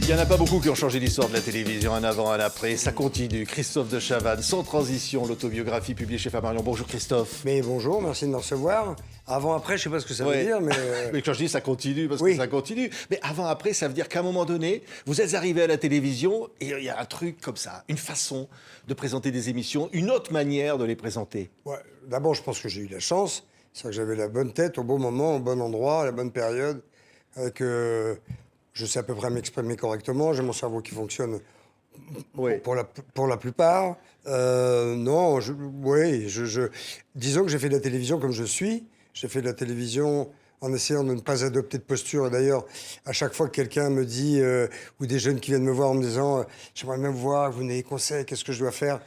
Il n'y en a pas beaucoup qui ont changé l'histoire de la télévision, un avant, un après. Ça continue. Christophe de Chavannes, Sans transition, l'autobiographie publiée chez Flammarion. Bonjour Christophe. Mais bonjour, merci de me recevoir. Avant, après, je sais pas ce que ça veut dire, mais... Mais quand je dis ça continue, parce Oui. que ça continue. Mais avant, après, ça veut dire qu'à un moment donné, vous êtes arrivé à la télévision et il y a un truc comme ça, une façon de présenter des émissions, une autre manière de les présenter. Ouais, d'abord, je pense que j'ai eu la chance. C'est que j'avais la bonne tête au bon moment, au bon endroit, à la bonne période. Que je sais à peu près m'exprimer correctement. J'ai mon cerveau qui fonctionne Oui. pour la plupart. Non, disons que j'ai fait de la télévision comme je suis. J'ai fait de la télévision en essayant de ne pas adopter de posture. Et d'ailleurs, à chaque fois que quelqu'un me dit, ou des jeunes qui viennent me voir en me disant j'aimerais même voir, vous n'avez conseil, qu'est-ce que je dois faire?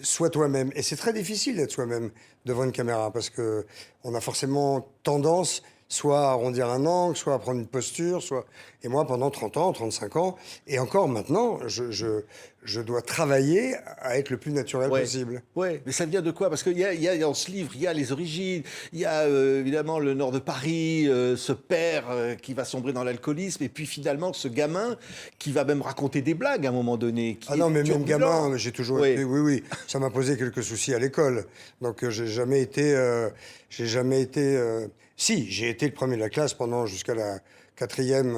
Sois toi-même. Et c'est très difficile d'être soi-même devant une caméra parce que on a forcément tendance soit à arrondir un angle, soit à prendre une posture, soit... Et moi, pendant 30 ans, 35 ans, et encore maintenant, je dois travailler à être le plus naturel possible. Oui, mais ça vient de quoi? Parce qu'il y a dans ce livre, il y a les origines, il y a évidemment le nord de Paris, ce père qui va sombrer dans l'alcoolisme, et puis finalement ce gamin qui va même raconter des blagues à un moment donné. Ah non, mais même turbulent. gamin, j'ai toujours été... Oui, ça m'a posé quelques soucis à l'école. Donc j'ai jamais été... Si, j'ai été le premier de la classe pendant jusqu'à la quatrième,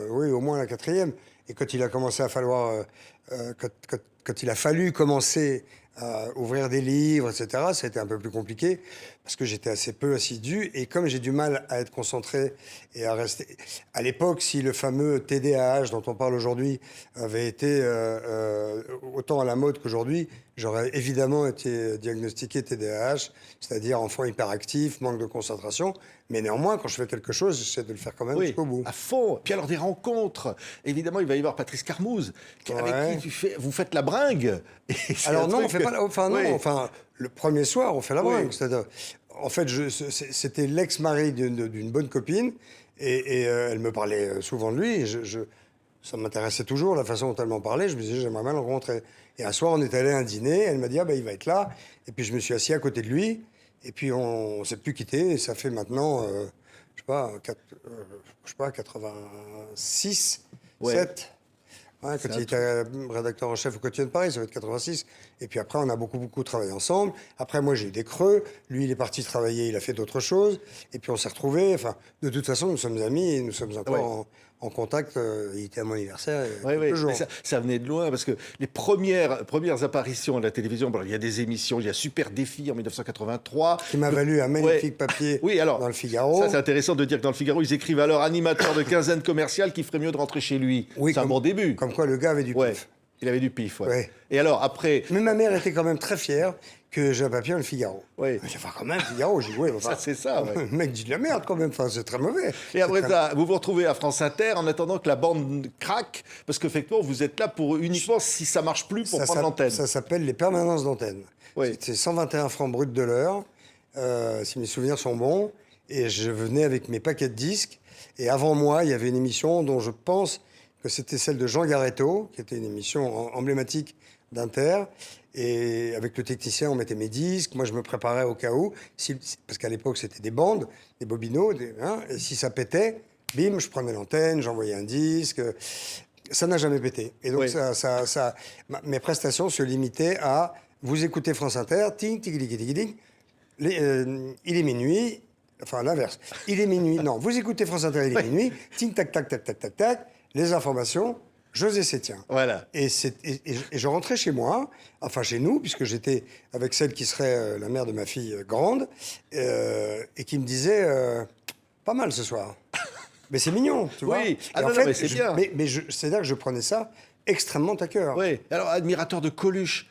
oui, au moins la quatrième. Et quand il a commencé à falloir... quand il a fallu commencer à ouvrir des livres, etc., ça a été un peu plus compliqué parce que j'étais assez peu assidu. Et comme j'ai du mal à être concentré et à rester... À l'époque, si le fameux TDAH dont on parle aujourd'hui avait été autant à la mode qu'aujourd'hui, j'aurais évidemment été diagnostiqué TDAH, c'est-à-dire enfant hyperactif, manque de concentration. Mais néanmoins, quand je fais quelque chose, j'essaie de le faire quand même jusqu'au bout. À fond. Puis alors des rencontres. Évidemment, il va y avoir Patrice Carmouze, avec qui vous faites la bringue. Et alors non, on fait pas... Oui. Enfin, le premier soir, on fait la bringue. C'est-à-dire, en fait, c'était l'ex-mari d'une bonne copine. Et elle me parlait souvent de lui. Et ça m'intéressait toujours, la façon dont elle m'en parlait. Je me disais, j'aimerais bien le rencontrer. Et un soir, on est allé à un dîner. Elle m'a dit, ah, ben, il va être là. Et puis, je me suis assis à côté de lui. Et puis, on s'est plus quitté. Et ça fait maintenant, je sais pas, 86, 7. Ouais, quand il était rédacteur en chef au quotidien de Paris, ça va être 86. Et puis après, on a beaucoup travaillé ensemble. Après, moi, j'ai eu des creux. Lui, il est parti travailler, il a fait d'autres choses. Et puis, on s'est retrouvés. Enfin, de toute façon, nous sommes amis et nous sommes encore en contact. Il était à mon anniversaire. Oui. Ça venait de loin parce que les premières apparitions à la télévision, bon, il y a des émissions, il y a Super Défi en 1983. Qui m'a valu un magnifique papier dans le Figaro. Ça, c'est intéressant de dire que dans le Figaro, ils écrivent alors animateur de quinzaine commerciale qui ferait mieux de rentrer chez lui. Oui, c'est un bon début. Comme quoi, le gars avait du pif. Il avait du pif, Ouais. Et alors, après... Mais ma mère était quand même très fière que j'ai un papier dans le Figaro. Oui. J'ai fait quand même Figaro. J'ai dit, oui, enfin, Ça, c'est ça, ouais. Le mec dit de la merde quand même. Enfin, c'est très mauvais. Et après ça, vous vous retrouvez à France Inter en attendant que la bande craque, parce qu'effectivement, vous êtes là pour uniquement si ça marche plus pour prendre l'antenne. Ça s'appelle les permanences d'antenne. Oui. C'est 121 francs bruts de l'heure, si mes souvenirs sont bons. Et je venais avec mes paquets de disques. Et avant moi, il y avait une émission dont je pense que c'était celle de Jean Garetto, qui était une émission emblématique d'Inter. Et avec le technicien, on mettait mes disques. Moi, je me préparais au cas où. Parce qu'à l'époque, c'était des bandes, des bobineaux. Et si ça pétait, bim, je prenais l'antenne, j'envoyais un disque. Ça n'a jamais pété. Et donc, mes prestations se limitaient à... Vous écoutez France Inter, ting, ting, ting, ting, ting. Il est minuit... Enfin, l'inverse. Il est minuit. Non, vous écoutez France Inter, il est minuit. Ting, tac, tac, tac, tac, tac, tac. Les informations... José Sétien. Voilà. Et je rentrais chez moi, enfin chez nous, puisque j'étais avec celle qui serait la mère de ma fille grande, et qui me disait pas mal ce soir. Mais c'est mignon, tu vois. Oui, mais c'est bien. Mais c'est-à-dire que je prenais ça extrêmement à cœur. Oui, alors admirateur de Coluche.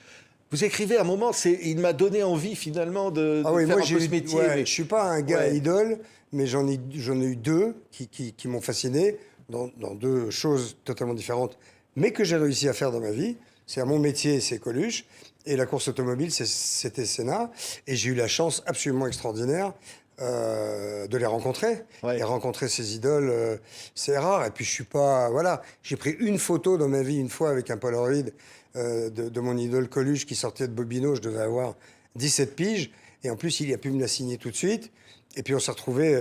Vous écrivez à un moment, il m'a donné envie finalement de faire un peu ce métier. Ouais, mais... Je suis pas un gars idole, mais j'en ai eu deux qui m'ont fasciné. Dans deux choses totalement différentes, mais que j'ai réussi à faire dans ma vie. C'est à mon métier, c'est Coluche, et la course automobile, c'était Senna. Et j'ai eu la chance absolument extraordinaire de les rencontrer. Et rencontrer ces idoles, c'est rare. Et puis je suis pas... Voilà, j'ai pris une photo dans ma vie, une fois, avec un Polaroid de mon idole Coluche qui sortait de Bobino. Je devais avoir 17 piges. Et en plus, il a pu me la signer tout de suite. Et puis on s'est retrouvés...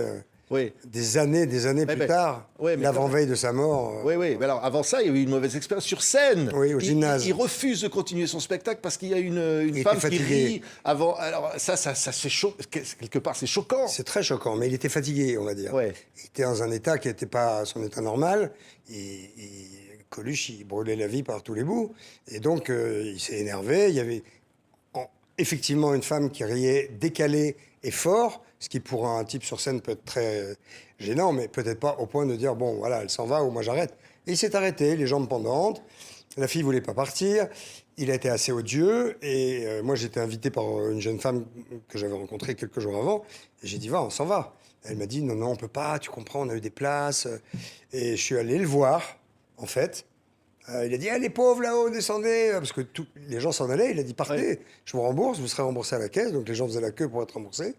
Oui. Des années plus tard, ouais, mais l'avant-veille de sa mort. Oui, oui. Mais alors, avant ça, il y a eu une mauvaise expérience sur scène. Oui, au gymnase. Il refuse de continuer son spectacle parce qu'il y a une Il femme était qui fatigué. rit avant. Alors, ça se fait quelque part, c'est choquant. C'est très choquant, mais il était fatigué, on va dire. Ouais. Il était dans un état qui n'était pas son état normal. Coluche, il brûlait la vie par tous les bouts. Et donc, il s'est énervé. Il y avait effectivement une femme qui riait décalé et fort, ce qui pour un type sur scène peut être très gênant, mais peut-être pas au point de dire, bon, voilà, elle s'en va ou moi j'arrête. Et il s'est arrêté, les jambes pendantes. La fille voulait pas partir. Il a été assez odieux. Et moi, j'étais invité par une jeune femme que j'avais rencontrée quelques jours avant. Et j'ai dit, va, on s'en va. Elle m'a dit, non, non, on peut pas, tu comprends, on a eu des places. Et je suis allé le voir, en fait. Il a dit, ah, les pauvres là-haut, descendez. Parce que les gens s'en allaient. Il a dit, partez, je vous rembourse, vous serez remboursé à la caisse. Donc les gens faisaient la queue pour être remboursés.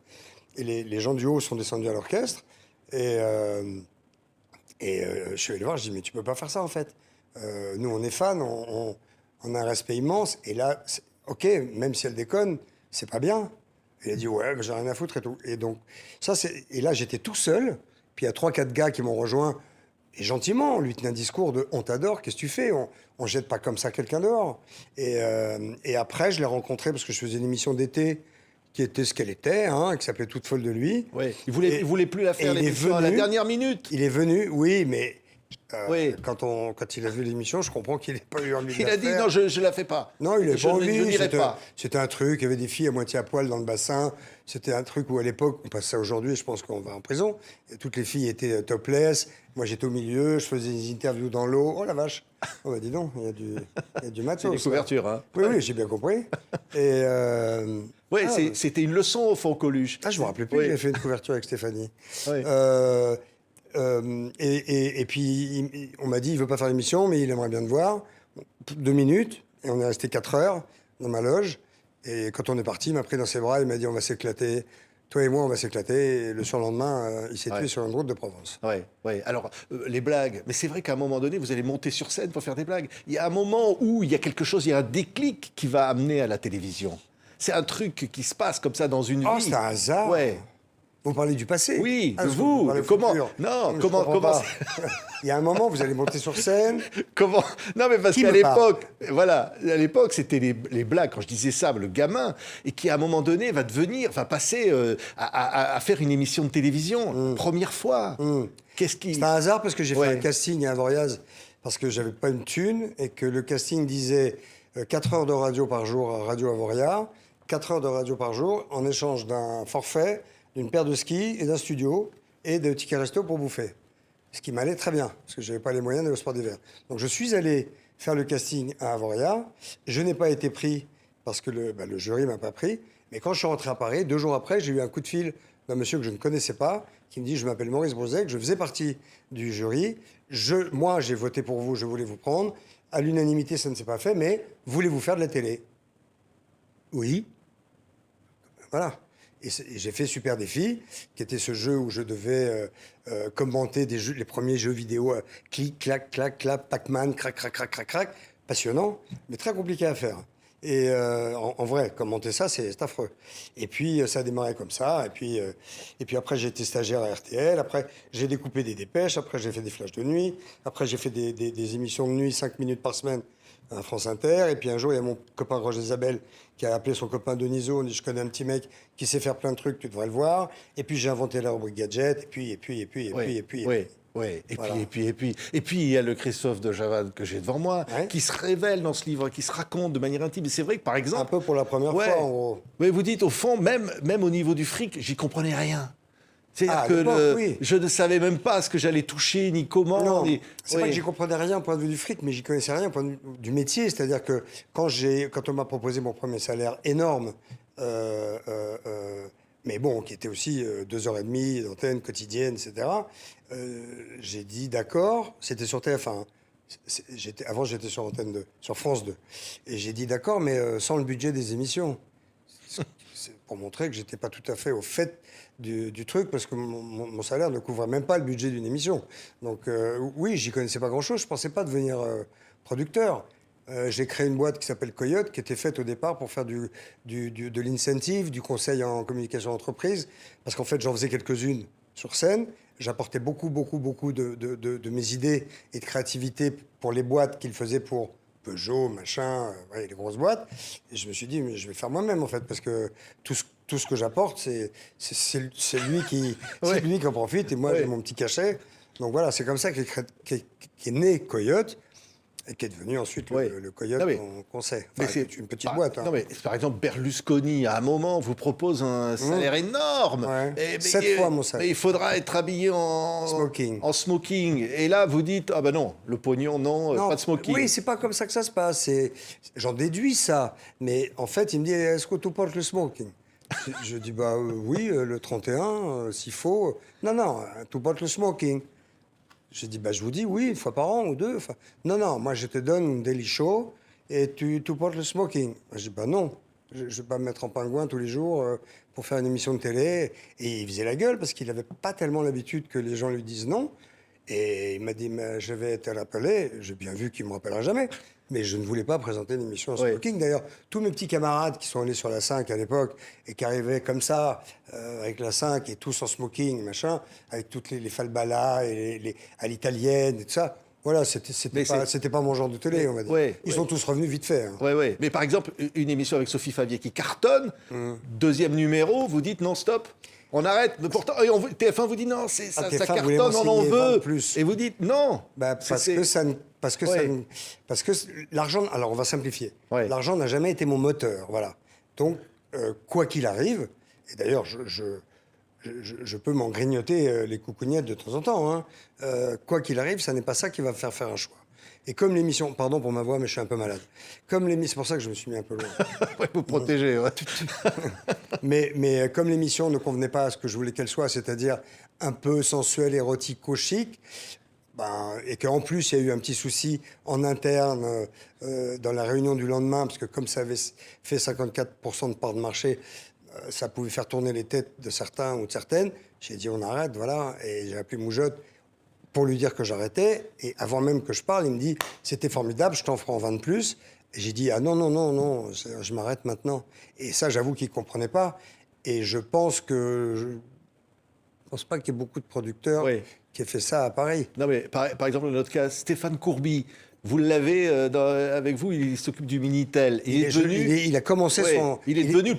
Et les gens du haut sont descendus à l'orchestre. Et je suis allé le voir, je dis, mais tu peux pas faire ça, en fait. Nous, on est fans, on a un respect immense. Et là, ok, même si elle déconne, c'est pas bien. Il a dit, ouais, mais j'ai rien à foutre et tout. Et donc, et là, j'étais tout seul. Puis il y a 3-4 gars qui m'ont rejoint. Et gentiment, on lui tenait un discours de on t'adore, qu'est-ce que tu fais? On jette pas comme ça quelqu'un dehors. Et après, je l'ai rencontré parce que je faisais une émission d'été qui était ce qu'elle était, hein, qui s'appelait Toute folle de lui. Ouais. Il voulait plus la faire, l'émission, à la dernière minute. Il est venu, oui, mais Oui. quand il a vu l'émission, je comprends qu'il n'ait pas eu envie de Il la a dit, faire. non, je la fais pas. Non, il n'avait pas envie. Je n'irai pas. C'était un truc, il y avait des filles à moitié à poil dans le bassin. C'était un truc où, à l'époque, on passe ça aujourd'hui, je pense qu'on va en prison. Et toutes les filles étaient topless. Moi, j'étais au milieu, je faisais des interviews dans l'eau. Oh la vache! Oh, bah dis donc, il y a du matos. C'est des couvertures, hein. Oui, oui, j'ai bien compris. Et. Oui, c'était une leçon au fond, Coluche. Ah, je me rappelais plus que j'avais fait une couverture avec Stéphanie. Oui. Et puis, on m'a dit, il veut pas faire l'émission, mais il aimerait bien te voir. 2 minutes, et on est resté 4 heures dans ma loge. Et quand on est parti, il m'a pris dans ses bras, il m'a dit, on va s'éclater. Toi et moi, on va s'éclater. Et le surlendemain, il s'est tué sur une route de Provence. Oui, oui. Alors, les blagues. Mais c'est vrai qu'à un moment donné, vous allez monter sur scène pour faire des blagues. Il y a un moment où il y a quelque chose, il y a un déclic qui va amener à la télévision. C'est un truc qui se passe comme ça dans une vie. C'est un hasard. Ouais. Vous parlez du passé. Oui, de vous vous. parlez Comment futur. Non, mais je comment comprends pas. Il y a un moment, vous allez monter sur scène. Comment Non, mais parce Qui qu'à me parle l'époque, voilà, à l'époque, c'était les blagues. Quand je disais ça, le gamin, et qui à un moment donné va passer à faire une émission de télévision, première fois. Qu'est-ce qui C'est un hasard parce que j'ai fait Ouais. un casting à Avoriaz parce que j'avais pas une thune et que le casting disait 4 heures de radio par jour à Radio Avoria, 4 heures de radio par jour en échange d'un forfait, d'une paire de skis et d'un studio et de tickets resto pour bouffer. Ce qui m'allait très bien parce que j'avais pas les moyens d'aller au sport d'hiver. Donc je suis allé faire le casting à Avoria. Je n'ai pas été pris parce que le jury m'a pas pris. Mais quand je suis rentré à Paris, 2 jours après, j'ai eu un coup de fil d'un monsieur que je ne connaissais pas, qui me dit, je m'appelle Maurice Brozek, je faisais partie du jury. Moi, j'ai voté pour vous, je voulais vous prendre. À l'unanimité, ça ne s'est pas fait, mais voulez-vous faire de la télé? Oui. Voilà. Et j'ai fait Super Défi, qui était ce jeu où je devais commenter les premiers jeux vidéo, clic, clac, clac, clac, Pac-Man, crac, crac, crac, crac, crac. Passionnant, mais très compliqué à faire. Et en vrai, commenter ça, c'est affreux. Et puis, ça a démarré comme ça. Et puis après, j'ai été stagiaire à RTL. Après, j'ai découpé des dépêches. Après, j'ai fait des flashs de nuit. Après, j'ai fait des émissions de nuit, 5 minutes par semaine à France Inter. Et puis un jour, il y a mon copain Roger Isabelle qui a appelé son copain Deniso. On dit, je connais un petit mec qui sait faire plein de trucs, tu devrais le voir. Et puis, j'ai inventé la rubrique gadget. Et puis. Oui, Voilà. et puis, il y a le Christophe de Javad que j'ai devant moi, Ouais. qui se révèle dans ce livre, qui se raconte de manière intime. Et c'est vrai que, par Un exemple... peu pour la première fois, en gros. Oui, vous dites, au fond, même au niveau du fric, j'y comprenais rien. C'est-à-dire Ah, que l'époque, oui. je ne savais même pas ce que j'allais toucher, ni comment. Non, ni... c'est Oui. pas que j'y comprenais rien au point de vue du fric, mais j'y connaissais rien au point de vue du métier. C'est-à-dire que quand on m'a proposé mon premier salaire énorme, mais bon, qui était aussi 2h30 d'antenne quotidienne, etc., j'ai dit d'accord, c'était sur TF1. Avant, j'étais sur Antenne 2, sur France 2. Et j'ai dit d'accord, mais sans le budget des émissions. C'est pour montrer que j'étais pas tout à fait au fait du truc, parce que mon salaire ne couvrait même pas le budget d'une émission. Donc oui, j'y connaissais pas grand-chose. Je pensais pas devenir producteur. J'ai créé une boîte qui s'appelle Coyote, qui était faite au départ pour faire de l'incentive, du conseil en communication d'entreprise, parce qu'en fait, j'en faisais quelques-unes sur scène. J'apportais beaucoup de mes idées et de créativité pour les boîtes qu'il faisait pour Peugeot, machin, ouais, les grosses boîtes. Et je me suis dit, mais je vais faire moi-même, en fait, parce que tout ce que j'apporte, c'est lui Ouais. qui en profite, et moi, Ouais. j'ai mon petit cachet. Donc voilà, c'est comme ça qu'est né Coyote, et qui est devenu ensuite Ouais. le Coyote Non, mais- qu'on sait. Mais Enfin, c'est une petite boîte. Hein. Non, mais par exemple, Berlusconi, à un moment, vous propose un salaire énorme. Ouais. Et, 7 fois mon salaire. Mais il faudra être habillé en Smoking. en smoking. Et là, vous dites, ah ben non, le pognon, non, Non, pas de smoking. oui, c'est pas comme ça que ça se passe. J'en déduis ça. Mais en fait, il me dit, est-ce que tu portes le smoking? Je dis, bah oui, le 31, s'il faut. Non, tu portes le smoking. J'ai dit, bah je vous dis oui, une fois par an ou deux. Enfin, non, moi je te donne une daily show et tu portes le smoking. Je dis, bah non, je vais pas me mettre en pingouin tous les jours pour faire une émission de télé. Et il faisait la gueule parce qu'il n'avait pas tellement l'habitude que les gens lui disent non. Et il m'a dit, mais je vais te rappeler. J'ai bien vu qu'il ne me rappellera jamais. Mais je ne voulais pas présenter l'émission en Oui. smoking. D'ailleurs, tous mes petits camarades qui sont allés sur la 5 à l'époque et qui arrivaient comme ça, avec la 5 et tous en smoking, machin, avec toutes les falbalas et à l'italienne et tout ça, voilà, Mais c'était pas mon genre de télé, on va dire. Ouais, Ils sont tous revenus vite fait. Hein. Ouais, ouais. Mais par exemple, une émission avec Sophie Favier qui cartonne, deuxième numéro, vous dites non, stop, on arrête. Mais pourtant, TF1 vous dit non, ça TF1 voulait cartonne, on en m'enseigner, veut. vendre plus. Et vous dites non. Bah, parce que Ouais. l'argent. Alors, on va simplifier. Ouais. L'argent n'a jamais été mon moteur, voilà. Donc, quoi qu'il arrive, et d'ailleurs, je peux m'en grignoter les coucougnettes de temps en temps. Hein, quoi qu'il arrive, ça n'est pas ça qui va me faire un choix. Et comme l'émission, pardon pour ma voix, mais je suis un peu malade. C'est pour ça que je me suis mis un peu loin. Ouais, vous protégez. Ouais. Mais comme l'émission ne convenait pas à ce que je voulais qu'elle soit, c'est-à-dire un peu sensuelle, érotico-chic, et qu'en plus, il y a eu un petit souci en interne dans la réunion du lendemain, parce que comme ça avait fait 54% de part de marché, ça pouvait faire tourner les têtes de certains ou de certaines. J'ai dit, on arrête, voilà. Et j'ai appelé Moujotte pour lui dire que j'arrêtais. Et avant même que je parle, il me dit, c'était formidable, je t'en ferai en 20 de plus. Et j'ai dit, ah non, je m'arrête maintenant. Et ça, j'avoue qu'il ne comprenait pas. Et je pense que... Je pense pas qu'il y ait beaucoup de producteurs Oui. qui aient fait ça à Paris. Non, mais par exemple, dans notre cas, Stéphane Courby, vous l'avez avec vous, il s'occupe du Minitel. Il a commencé Ouais, son... il est devenu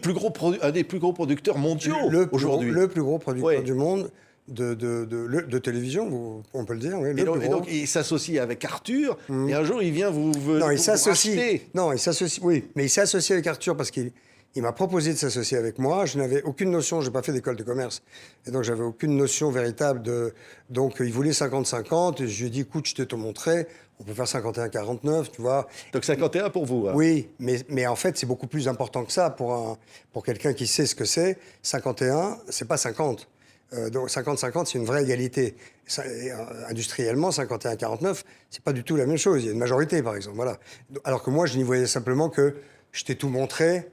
un des plus gros producteurs mondiaux aujourd'hui. Le plus gros producteur Ouais. du monde de télévision, on peut le dire. Oui, Et le plus donc, gros. il s'associe avec Arthur, et un jour, il vient vous Non, il vous s'associe. racheter. Non, il s'associe. Oui, mais il s'est associé avec Arthur parce qu'il m'a proposé de s'associer avec moi. Je n'avais aucune notion. Je n'ai pas fait d'école de commerce, et donc j'avais aucune notion véritable de. Donc il voulait 50-50 et je lui ai dit, écoute, je t'ai tout montré. On peut faire 51-49, tu vois. Donc 51 pour vous. Hein. Oui, mais en fait, c'est beaucoup plus important que ça pour quelqu'un qui sait ce que c'est. 51, c'est pas 50. Donc 50-50, c'est une vraie égalité. Industriellement, 51-49, c'est pas du tout la même chose. Il y a une majorité, par exemple. Voilà. Alors que moi, je n'y voyais simplement que je t'ai tout montré.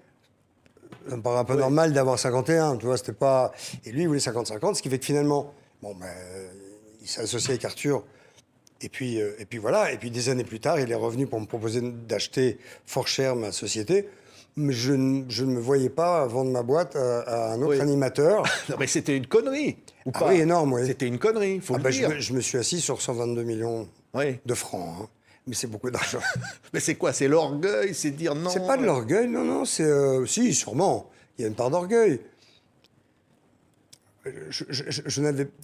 Ça me paraît un peu normal d'avoir 51, tu vois, c'était pas... Et lui, il voulait 50-50, ce qui fait que finalement, il s'est associé avec Arthur. Et puis voilà. Et puis des années plus tard, il est revenu pour me proposer d'acheter fort cher ma société. Mais je ne me voyais pas vendre ma boîte à un autre animateur. Non, mais c'était une connerie. Ou Ah pas. oui, énorme, oui. C'était une connerie, faut le dire. Je me suis assis sur 122 millions Oui. de francs. Hein. Mais c'est beaucoup d'argent. Mais c'est quoi? C'est l'orgueil? C'est dire non? C'est pas de l'orgueil, non, c'est... si, sûrement. Il y a une part d'orgueil.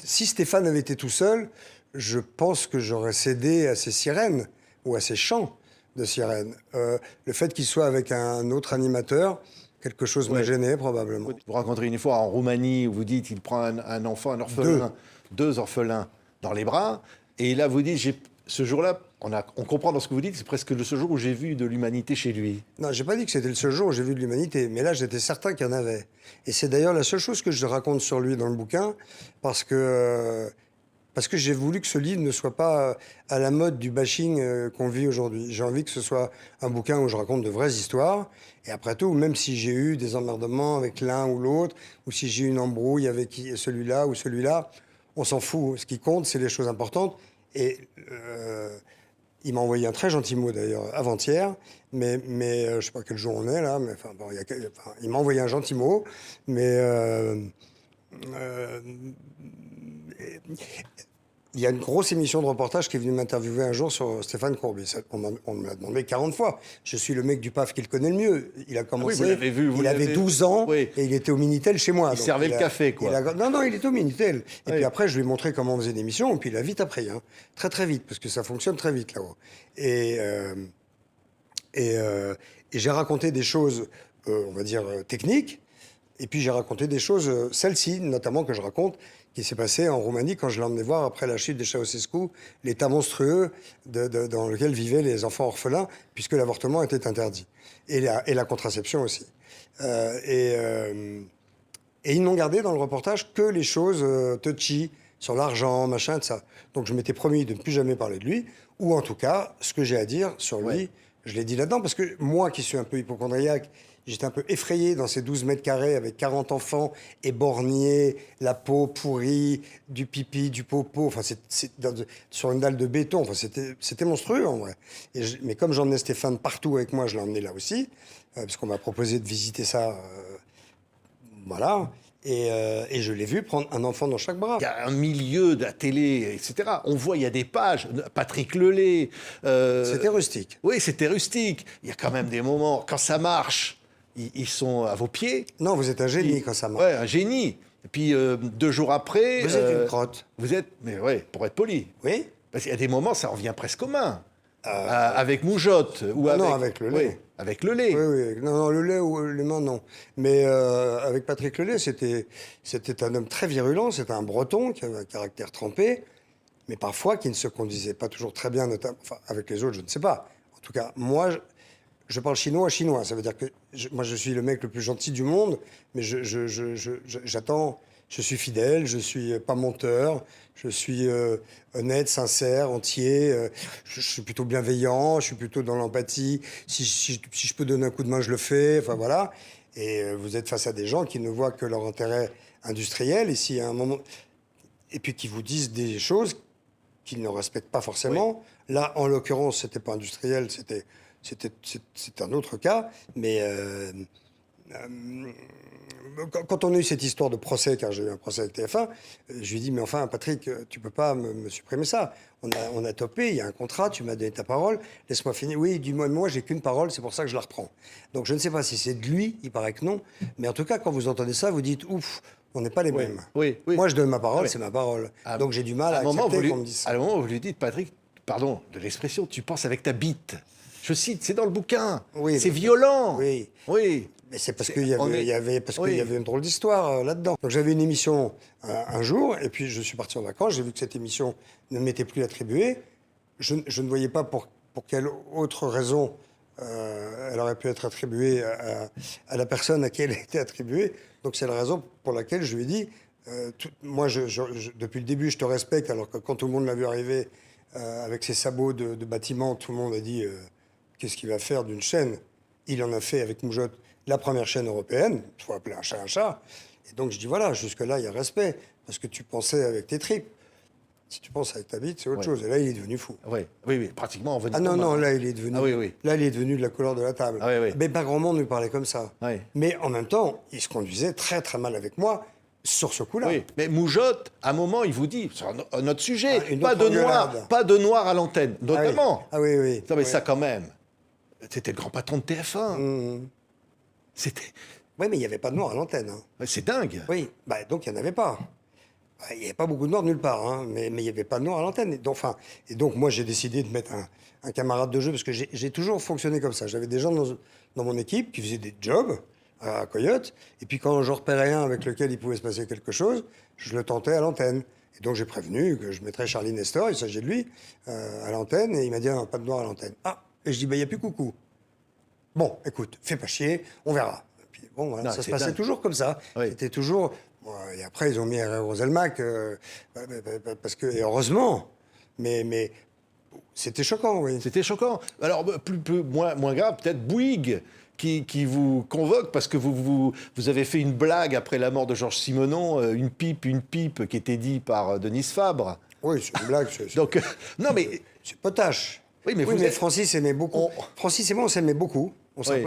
Si Stéphane avait été tout seul, je pense que j'aurais cédé à ses sirènes ou à ses chants de sirènes. Le fait qu'il soit avec un autre animateur, quelque chose m'a gêné probablement. Vous rencontrez une fois en Roumanie où vous dites il prend un enfant, un orphelin, deux orphelins dans les bras, et là vous dites ce jour-là, on comprend dans ce que vous dites, c'est presque le seul jour où j'ai vu de l'humanité chez lui. Non, j'ai pas dit que c'était le seul jour où j'ai vu de l'humanité, mais là j'étais certain qu'il y en avait. Et c'est d'ailleurs la seule chose que je raconte sur lui dans le bouquin, parce que j'ai voulu que ce livre ne soit pas à la mode du bashing qu'on vit aujourd'hui. J'ai envie que ce soit un bouquin où je raconte de vraies histoires. Et après tout, même si j'ai eu des emmerdements avec l'un ou l'autre, ou si j'ai eu une embrouille avec celui-là ou celui-là, on s'en fout. Ce qui compte, c'est les choses importantes. Et il m'a envoyé un très gentil mot d'ailleurs avant-hier, mais je ne sais pas quel jour on est là, mais il m'a envoyé un gentil mot, mais Il y a une grosse émission de reportage qui est venue m'interviewer un jour sur Stéphane Courbet. On me l'a demandé 40 fois. Je suis le mec du PAF qui le connaît le mieux. Il a commencé. vous l'avez vu, il avait 12 ans et il était au Minitel chez moi. Il servait le café, quoi. Non, il était au Minitel. Et puis après, je lui ai montré comment on faisait l'émission. Et puis il a vite appris. Hein. Très, très vite. Parce que ça fonctionne très vite là-haut. Et j'ai raconté des choses, on va dire, techniques. Et puis j'ai raconté des choses, celle-ci notamment que je raconte, qui s'est passée en Roumanie quand je l'ai emmené voir après la chute des Ceausescu, l'état monstrueux dans lequel vivaient les enfants orphelins, puisque l'avortement était interdit. Et la contraception aussi. Et ils n'ont gardé dans le reportage que les choses touchy, sur l'argent, machin, de ça. Donc je m'étais promis de ne plus jamais parler de lui, ou en tout cas, ce que j'ai à dire sur lui, je l'ai dit là-dedans, parce que moi qui suis un peu hypocondriaque, j'étais un peu effrayé dans ces 12 mètres carrés avec 40 enfants éborgnés, la peau pourrie, du pipi, du popo, enfin, sur une dalle de béton. Enfin, c'était monstrueux, en vrai. Mais comme j'emmenais Stéphane partout avec moi, je l'ai emmené là aussi, parce qu'on m'a proposé de visiter ça. Voilà. Et je l'ai vu prendre un enfant dans chaque bras. Il y a un milieu de la télé, etc. On voit, il y a des pages. Patrick Lelay. C'était rustique. Oui, c'était rustique. Il y a quand même des moments, quand ça marche, ils sont à vos pieds. Non, vous êtes un génie quand ça marche. Ouais, un génie. Et puis, 2 jours après... Vous êtes une crotte. Mais ouais, pour être poli. Oui. Parce qu'il y a des moments, ça revient presque aux mains. Avec Moujotte ou avec... Non, avec le lait. Oui, avec le lait. Oui. Non, le lait ou les mains, non. Mais avec Patrick Lelay, c'était un homme très virulent. C'était un breton qui avait un caractère trempé, mais parfois qui ne se conduisait pas toujours très bien, notamment, enfin, avec les autres, je ne sais pas. En tout cas, moi, je parle chinois. Ça veut dire que moi, je suis le mec le plus gentil du monde, mais j'attends... Je suis fidèle, je suis pas menteur, je suis honnête, sincère, entier, je suis plutôt bienveillant, je suis plutôt dans l'empathie. Si je peux donner un coup de main, je le fais, enfin voilà. Et vous êtes face à des gens qui ne voient que leur intérêt industriel, et s'il y a un moment... Et puis qui vous disent des choses qu'ils ne respectent pas forcément. Oui. Là, en l'occurrence, c'était pas industriel, c'était un autre cas, mais... quand on a eu cette histoire de procès, car j'ai eu un procès avec TF1, je lui ai dit, mais enfin, Patrick, tu peux pas me supprimer ça. On a topé, il y a un contrat, tu m'as donné ta parole, laisse-moi finir. Oui, dis-moi, moi, j'ai qu'une parole, c'est pour ça que je la reprends. Donc, je ne sais pas si c'est de lui, il paraît que non, mais en tout cas, quand vous entendez ça, vous dites, ouf, on n'est pas les mêmes. Oui. Moi, je donne ma parole, c'est ma parole. Donc, j'ai du mal à accepter qu'on me dise ça. À un moment, vous lui dites, Patrick, pardon de l'expression, tu penses avec ta bite. Je cite, c'est dans le bouquin. Oui, c'est violent. Oui. Mais c'est parce qu'il y avait une drôle d'histoire là-dedans. Donc j'avais une émission un jour, et puis je suis parti en vacances, j'ai vu que cette émission ne m'était plus attribuée. Je ne voyais pas pour quelle autre raison elle aurait pu être attribuée à la personne à qui elle a été attribuée. Donc c'est la raison pour laquelle je lui ai dit, moi depuis le début je te respecte, alors que quand tout le monde l'a vu arriver avec ses sabots de bâtiment, tout le monde a dit qu'est-ce qu'il va faire d'une chaîne. Il en a fait avec Moujotte la première chaîne européenne, il faut appeler un chat un chat. Et donc je dis voilà, jusque-là, il y a respect, parce que tu pensais avec tes tripes. Si tu penses avec ta bite, c'est autre chose. Et là, il est devenu fou. Oui, pratiquement en venant. Ah non, là, il est devenu. Là, il est devenu de la couleur de la table. Mais pas grand monde lui parlait comme ça. Mais en même temps, il se conduisait très très mal avec moi sur ce coup-là. Oui, mais Moujotte, à un moment, il vous dit, c'est un autre sujet, pas de noir à l'antenne, notamment. Ah oui. Non, mais ça quand même, c'était le grand patron de TF1. C'était... Oui, mais il n'y avait pas de noir à l'antenne. Hein. C'est dingue. Oui, donc il n'y en avait pas. Il n'y avait pas beaucoup de noirs nulle part, hein, mais il n'y avait pas de noirs à l'antenne. Et donc moi, j'ai décidé de mettre un camarade de jeu, parce que j'ai toujours fonctionné comme ça. J'avais des gens dans mon équipe qui faisaient des jobs à Coyote, et puis quand je repérais un avec lequel il pouvait se passer quelque chose, je le tentais à l'antenne. Et donc j'ai prévenu que je mettrais Charlie Nestor, il s'agit de lui, à l'antenne, et il m'a dit pas de noir à l'antenne. Ah, et je dis, il n'y a plus coucou. Bon, écoute, fais pas chier, on verra. Et puis, bon, voilà, ça se passait toujours comme ça. C'était toujours... Et après, ils ont mis R. Roselmack, parce que... Et heureusement, mais c'était choquant, oui. C'était choquant. Alors, moins grave, peut-être Bouygues, qui vous convoque parce que vous avez fait une blague après la mort de Georges Simenon, une pipe qui était dite par Denise Fabre. Oui, c'est une blague. Donc, non mais... C'est potache. Oui, mais Francis aimait beaucoup. Francis et moi, on s'aimait beaucoup.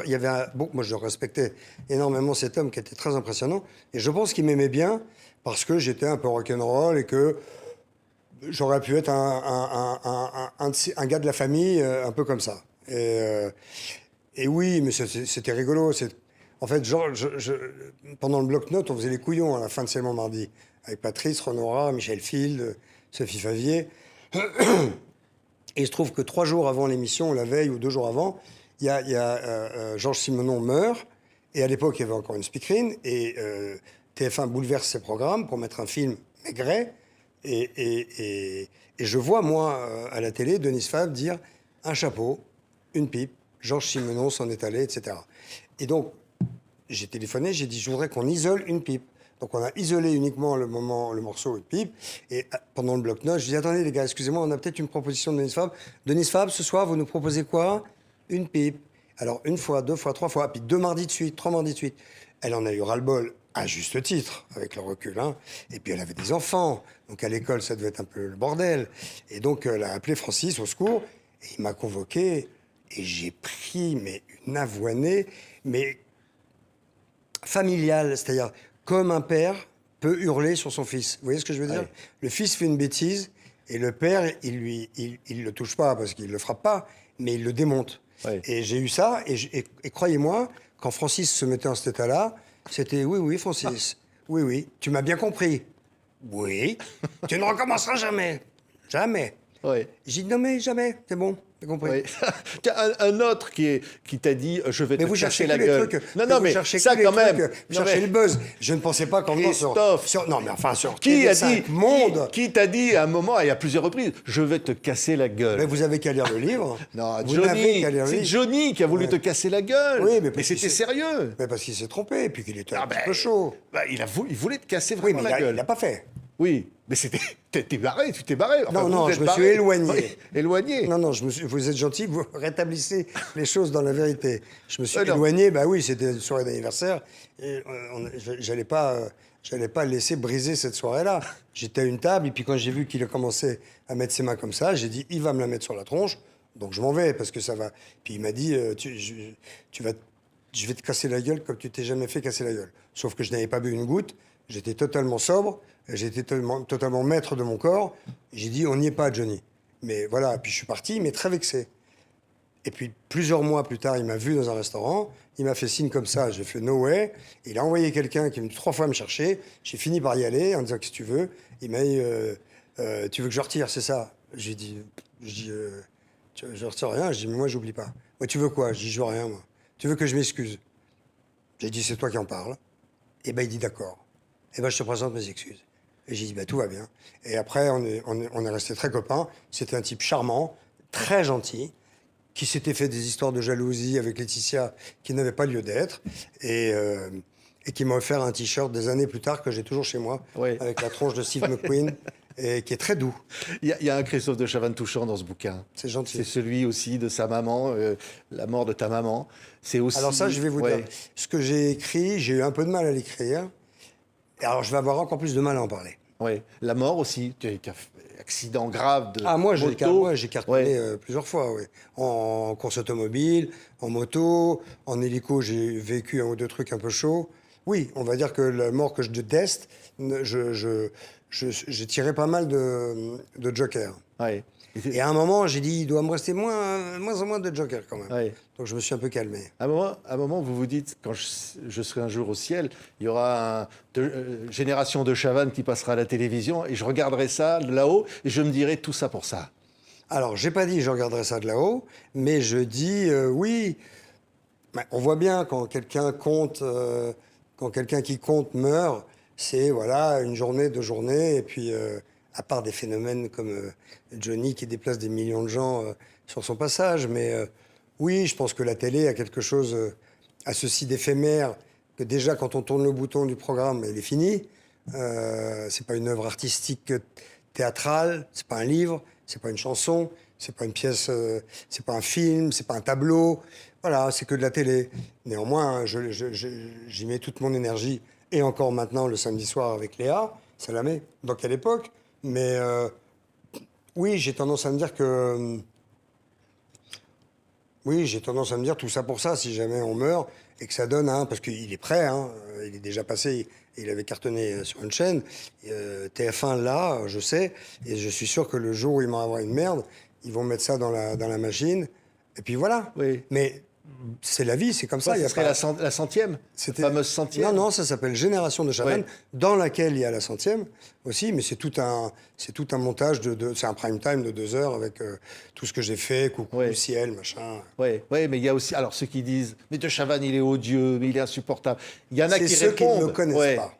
Il y avait moi, je respectais énormément cet homme qui était très impressionnant. Et je pense qu'il m'aimait bien parce que j'étais un peu rock'n'roll et que J'aurais pu être un gars de la famille, un peu comme ça. Et oui, mais c'était rigolo. En fait, genre, pendant le bloc-notes, on faisait les couillons à la fin de C'est mon mardi. Avec Patrice, Renora, Michel Field, Sophie Favier. Et il se trouve que 3 jours avant l'émission, la veille ou 2 jours avant, il y a Georges Simenon meurt. Et à l'époque, il y avait encore une speakerine. Et TF1 bouleverse ses programmes pour mettre un film maigret. Et je vois, moi, à la télé, Denis Fab dire un chapeau, une pipe, Georges Simenon s'en est allé, etc. Et donc, j'ai téléphoné, j'ai dit, je voudrais qu'on isole une pipe. Donc, on a isolé uniquement le morceau de pipe. Et pendant le bloc-notes, je dis, attendez, les gars, excusez-moi, on a peut-être une proposition de Denis Fab. Denis Fab, ce soir, vous nous proposez quoi? Une pipe. Alors, 1 fois, 2 fois, 3 fois, puis 2 mardis de suite, 3 mardis de suite. Elle en a eu ras-le-bol, à juste titre, avec le recul. Hein. Et puis, elle avait des enfants. Donc, à l'école, ça devait être un peu le bordel. Et donc, elle a appelé Francis au secours. Et il m'a convoqué. Et j'ai pris, mais une avoinée, mais familiale. C'est-à-dire, comme un père peut hurler sur son fils. Vous voyez ce que je veux dire? Le fils fait une bêtise. Et le père, il le touche pas, parce qu'il le frappe pas, mais il le démonte. Ouais. Et j'ai eu ça, et croyez-moi, quand Francis se mettait en cet état-là, c'était « Oui, oui, Francis, oui, oui, tu m'as bien compris. Oui, tu ne recommenceras jamais. Jamais. » Ouais. J'ai dit « Non, mais jamais, c'est bon, t'as compris. Ouais. » Un autre qui t'a dit « Je vais te casser la gueule. » Non, mais ça quand même. Vous cherchez le buzz. Je ne pensais pas qu'en venant sur... Non, mais enfin, sur TV5 Monde... Qui t'a dit à un moment, et à plusieurs reprises, « Je vais te casser la gueule. » Mais vous avez qu'à lire le livre. Non, c'est Johnny qui a voulu te casser la gueule. Oui, mais c'était sérieux. Mais parce qu'il s'est trompé, et puis qu'il était un petit peu chaud. Il voulait te casser vraiment la gueule. Il l'a pas fait. Oui, mais t'es barré, tu t'es barré. Enfin, non, je me suis éloigné. Oui, éloigné. Non, vous êtes gentil, vous rétablissez les choses dans la vérité. Je me suis éloigné, bah oui, c'était une soirée d'anniversaire. J'allais pas laisser briser cette soirée-là. J'étais à une table, et puis quand j'ai vu qu'il a commencé à mettre ses mains comme ça, j'ai dit, il va me la mettre sur la tronche, donc je m'en vais, parce que ça va. Puis il m'a dit, je vais te casser la gueule comme tu t'es jamais fait casser la gueule. Sauf que je n'avais pas bu une goutte, j'étais totalement sobre, j'étais totalement maître de mon corps. J'ai dit, on n'y est pas, Johnny. Mais voilà, puis je suis parti, mais très vexé. Et puis, plusieurs mois plus tard, il m'a vu dans un restaurant, il m'a fait signe comme ça, j'ai fait no way. Il a envoyé quelqu'un qui est venu 3 fois me chercher. J'ai fini par y aller en disant, qu'est-ce que tu veux? Il m'a dit, tu veux que je retire, c'est ça? J'ai dit, je retire rien. J'ai dit, mais moi, j'oublie pas. Ouais, tu veux quoi? J'ai dit, je veux rien, moi. Tu veux que je m'excuse? J'ai dit, c'est toi qui en parles. Et ben, il dit, d'accord. Et ben, je te présente mes excuses. Et j'ai dit, bah, tout va bien. Et après, on est restés très copains. C'était un type charmant, très gentil, qui s'était fait des histoires de jalousie avec Laetitia qui n'avaient pas lieu d'être. Et qui m'a offert un t-shirt des années plus tard que j'ai toujours chez moi, avec la tronche de Steve McQueen, et qui est très doux. Il y a un Christophe de Chavannes touchant dans ce bouquin. C'est gentil. C'est celui aussi de sa maman, la mort de ta maman. C'est aussi... Alors ça, je vais vous dire, ce que j'ai écrit, j'ai eu un peu de mal à l'écrire. Alors, je vais avoir encore plus de mal à en parler. Oui, la mort aussi. Tu as accident grave de moi, moto. j'ai cartonné plusieurs fois, oui. En course automobile, en moto, en hélico, j'ai vécu 1 ou 2 trucs un peu chauds. Oui, on va dire que la mort que je déteste, j'ai tiré pas mal de jokers. Ouais. Et à un moment, j'ai dit, il doit me rester moins en moins de jokers quand même. Ouais. Donc je me suis un peu calmé. À un moment, vous vous dites, quand je serai un jour au ciel, il y aura une génération de Chavannes qui passera à la télévision, et je regarderai ça de là-haut, et je me dirai tout ça pour ça. Alors, j'ai pas dit je regarderai ça de là-haut, mais je dis oui. On voit bien quand quelqu'un qui compte meurt, c'est voilà, 1 journée, 2 journées, et puis à part des phénomènes comme Johnny qui déplace des millions de gens sur son passage, mais oui, je pense que la télé a quelque chose, a ceci d'éphémère, que déjà quand on tourne le bouton du programme, elle est finie. C'est pas une œuvre artistique théâtrale, c'est pas un livre, c'est pas une chanson, c'est pas une pièce, c'est pas un film, c'est pas un tableau. Voilà, c'est que de la télé. Néanmoins, j'y mets toute mon énergie, et encore maintenant le samedi soir avec Léa, ça la met. Dans quelle époque? Mais oui, j'ai tendance à me dire que... Oui, j'ai tendance à me dire tout ça pour ça, si jamais on meurt. et que ça donne parce qu'il est prêt, hein, il est déjà passé, il avait cartonné sur une chaîne. TF1 là, je sais, et je suis sûr que le jour où il m'en avoir une merde, ils vont mettre ça dans la machine, et puis voilà. Oui. Mais c'est la vie, c'est comme ça. Ça Il y a serait pas... la centième, la C'était- fameuse centième. Non, ça s'appelle Génération de Chavannes, Ouais. dans laquelle il y a la centième aussi, mais c'est tout un montage c'est un prime time de 2 heures avec tout ce que j'ai fait, coucou, Ouais. ciel, machin. Oui, ouais, mais il y a aussi, alors ceux qui disent, mais De Chavannes, il est odieux, mais il est insupportable. Il y en a C'est qui ceux qui ne répondent. me connaissent Ouais. pas.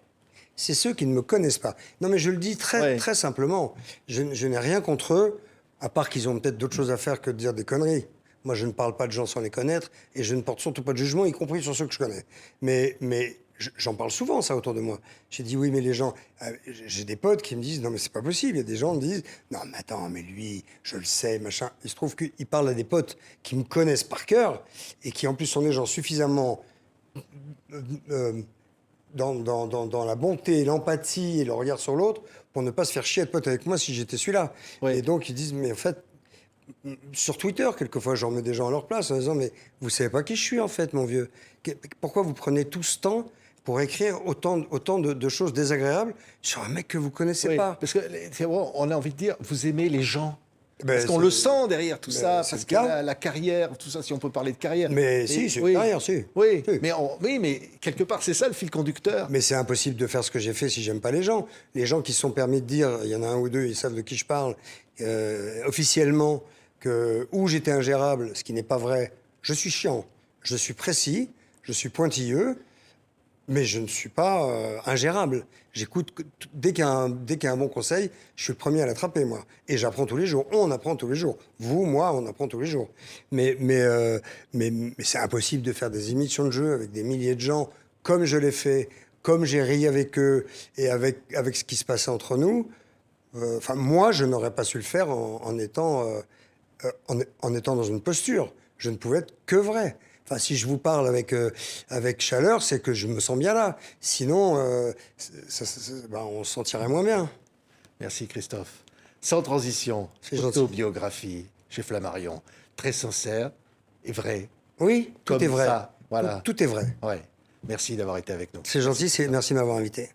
C'est ceux qui ne me connaissent pas. Non, mais je le dis Ouais. très simplement. Je n'ai rien contre eux, à part qu'ils ont peut-être d'autres choses à faire que de dire des conneries. Moi, je ne parle pas de gens sans les connaître, et je ne porte surtout pas de jugement, y compris sur ceux que je connais. Mais j'en parle souvent, ça, autour de moi. J'ai dit, oui, mais les gens... J'ai des potes qui me disent, non, mais c'est pas possible. Il y a des gens qui me disent, non, mais attends, mais lui, je le sais, machin. Il se trouve qu'ils parlent à des potes qui me connaissent par cœur, et qui, en plus, sont des gens suffisamment... dans la bonté, l'empathie et le regard sur l'autre pour ne pas se faire chier à être pote avec moi si j'étais celui-là. Oui. Et donc ils disent, mais en fait, sur Twitter, quelquefois, j'en mets des gens à leur place en disant, mais vous savez pas qui je suis en fait, mon vieux. Pourquoi vous prenez tout ce temps pour écrire autant de choses désagréables sur un mec que vous connaissez Oui, pas? parce que c'est vrai, on a envie de dire, vous aimez les gens. Ben, Parce qu'on c'est- le sent derrière tout ça, c'est parce le que cas. la carrière, tout ça, si on peut parler de carrière. Mais si, c'est une oui. carrière, si. Oui, Si. oui, mais quelque part, c'est ça le fil conducteur. Mais c'est impossible de faire ce que j'ai fait si j'aime pas les gens. Les gens qui se sont permis de dire, il y en a un ou deux, ils savent de qui je parle, officiellement, que ou j'étais ingérable, ce qui n'est pas vrai. Je suis chiant, je suis précis, je suis pointilleux, mais je ne suis pas ingérable. J'écoute dès qu'il y a un bon conseil, je suis le premier à l'attraper, moi. Et j'apprends tous les jours. On apprend tous les jours. Vous, moi, on apprend tous les jours. Mais c'est impossible de faire des émissions de jeu avec des milliers de gens, comme je l'ai fait, comme j'ai ri avec eux et avec ce qui se passait entre nous. Enfin, moi, je n'aurais pas su le faire en étant dans une posture. Je ne pouvais être que vrai. Enfin, si je vous parle avec chaleur, c'est que je me sens bien là. Sinon, on se sentirait moins bien. Merci Christophe. Sans transition, C'est gentil. autobiographie chez Flammarion. Très sincère et vrai. Oui, tout Comme est vrai. ça, voilà. Tout est vrai. Ouais. Merci d'avoir été avec nous. C'est gentil, merci de m'avoir invité.